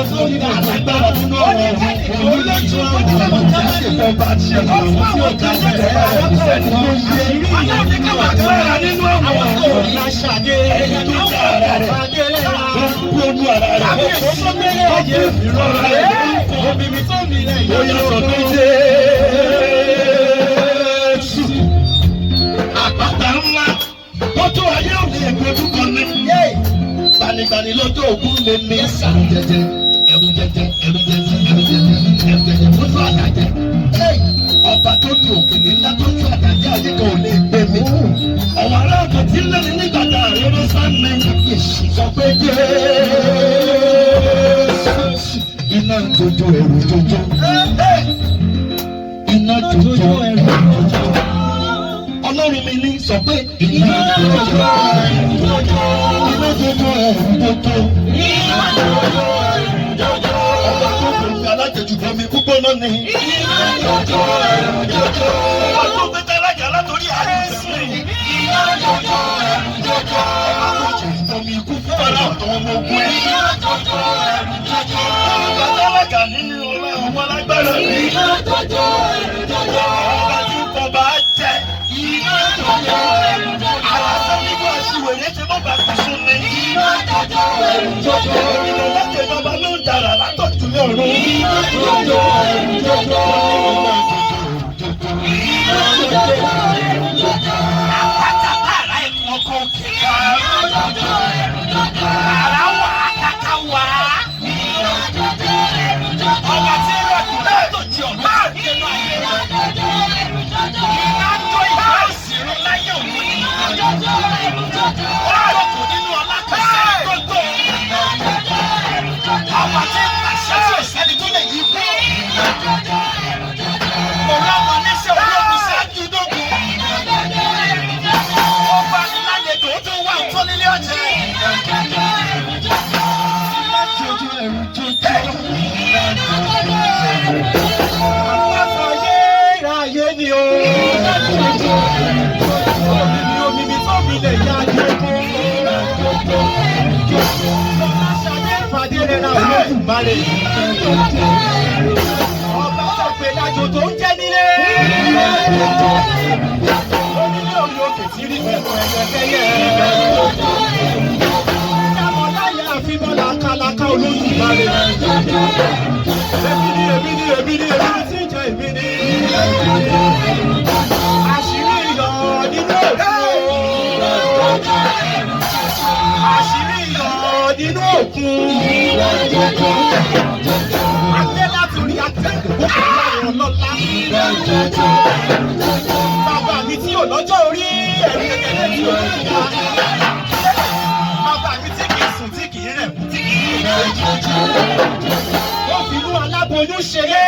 alágbára nínú ọ̀rọ̀ olójú ọ̀rọ̀ ọba tí ọ̀rọ̀ tí ó ga jẹ́ ẹni tó yé alágbára nínú ọ̀rọ̀ láṣàdé ẹni tó jẹ́ ara rẹ̀ tó ń gbónú ara rẹ̀ ó tó mẹ́rẹ̀ ẹ̀jẹ̀ ìrọ̀rọ̀ rẹ̀ obìnrin tó mi rẹ̀ yóò yọ sọ pé Jésù àpáta ńlá tọ́jú ayé òní ẹ̀gbẹ́ dúkọ ní. Gbanigbani lọ́jọ́ ògún lè ní ẹ̀rù jẹjẹ ẹ̀rù jẹjẹ ẹ̀rù jẹjẹ ẹ̀rù jẹjẹ ẹ̀rù jẹjẹ fojú àtàjẹ. Ọba tó di òkèlè ńlá tó ju àtàjẹ ayé kan ò lè gbé mi. Ọ̀wọ́ ará ọkọ̀ tí ń lẹ́ni nígbà tá a rẹ́rọ́ sáńmẹ́ sọ pé Jésù iná jojo ẹ̀rù jojo iná jojo ẹ̀rù jojo. Ọlọ́run mi ní sọ pé iná jojo ẹ̀rù jojo iná jojo ẹ̀rù jojo iná jojo ẹ̀rù jojo. Ọba tó gbé alájẹjù bọ́ mi púpọ̀ náà ni iná jojo ẹ̀rù jojo. Ọba tó gbé alájà látòrí àdìsẹ́ mi iná jojo ẹ̀rù jojo. Ọba tó jẹ ìbọn mi kú fún ara ọ̀tọ̀ ọmọ ogun ẹ̀ iná jojo ẹ̀rù jojo. Ọba tó alága nínú ọlá ọmọ alágbára mi iná jojo ẹ̀rù jojo. Ọba tí ń kọ bá jẹ iná jojo ẹ̀rù jojo. Àlàsọ nígbà àṣìwèrè ṣe mọ́ bá kù sún mi iná jojo ẹ̀rù jojo. Ìlú láti ìjọba ló ń dára látọ̀jú ní ọ̀run iná jojo ẹ̀rù jojo. Iná jojo ẹ̀rù jojo. Àpáta bàrà ẹ̀kún ọkọ̀ òkè iná jojo ẹ̀rù jojo. Àrà wà kàkà wà iná jojo ẹ̀rù jojo. Ọba tí ń rẹ̀ kùn látọ̀jú ọ̀run nínú ayé iná jojo ẹ̀rù jojo. Iná tó ìgbà ìsìnrún láyé òun iná jojo ẹ̀rù jojo. Ọ̀rọ̀ kò nínú ọlá kẹsẹ̀ gbogbo iná jojo ẹ̀rù jojo. Ọba tí ń pàṣẹ tí ò sẹ́ni tó lè yí kú iná jojo ẹ̀rù jojo. Òun ọmọ níṣẹ́ ológun ṣáájú dógún iná jojo ẹ̀rù jojo. Ọba nílàlejò tó wà ń tó nílé ọ̀jẹ̀ iná jojo ẹ̀rù jojo. Iná jojo ẹ̀rù jojo. Iná jojo ẹ̀rù jojo. Ayé ni o. Iná jojo ẹ̀rù jojo. Omi mi tó mi lè yá jojo. Iná jojo ẹ̀rù jojo. Ṣadé ìpàdé rẹ̀ náà ló kù balẹ̀. Iná jojo ẹ̀rù jojo. Ọba sọ̀pẹ̀ lájò tó ń jẹ́ nílé. Iná jojo ẹ̀rù jojo. Onílé orí òkè tí rí pẹ̀lú ẹ̀yẹ̀kẹ́yẹ. Iná jojo ẹ̀rù jojo. Ìjàmọ̀ láyé àfihàn làkàlàkà olóyún balẹ̀. Iná jojo ẹ̀rù jojo. Èmi ni tí ń jẹ́ èmi ni. Iná jojo ẹ̀rù jojo. Àṣírí iyọ̀ nínú òkun. Iná jojo ẹ̀rù jojo. Àṣírí iyọ̀ nínú òkun. Iná jojo ẹ̀rù jojo. Adé látòrí atẹ́gùn kò láyọ̀ lọ́la. Iná jojo ẹ̀rù jojo. Bàbá mi tí ò lọ́jọ́ orí ẹ̀rí kékeré tí ò ní ìyá. Bàbá mi tí kì í sùn tí kì í rẹ̀ kú tí kì í. Iná jojo ẹ̀rù jojo. Ó fi inú aláboyún ṣeré.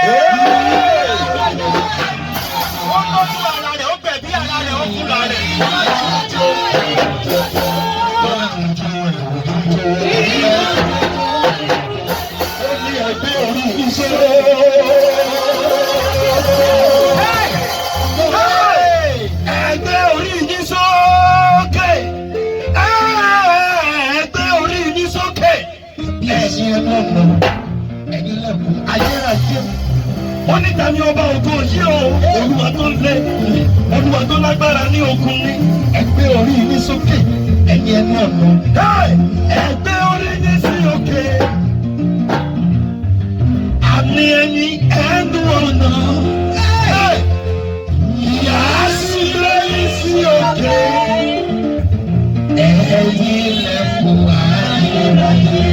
Ó lójú ara rẹ̀ ó gbẹ̀bí ara rẹ̀ ó fúnra rẹ̀. Iná jojo ẹ̀rù jojo. Ó ní ẹgbẹ́ orí ìṣòro. Ẹgbẹ́ orí yín sókè. Ẹgbẹ́ orí yín sókè. Ẹ̀yin ẹlọ́mọ, ẹ̀yin lẹ́kùn ayérayé. Wọ́n ní ta ni ọba ògo yìí o? Olúwa tó lé, Olúwa tó lágbára ní ogun ní. Ẹgbẹ́ orí yín sókè. Ẹ̀yin ẹlọ́mọ. Ẹgbẹ́ orí yín sí òkè. Àmì ẹ̀yin ẹnu ọ̀nà. Ìyá sí lẹ́yìn sí òkè. Ẹ̀yin lẹ́kùn ayérayé.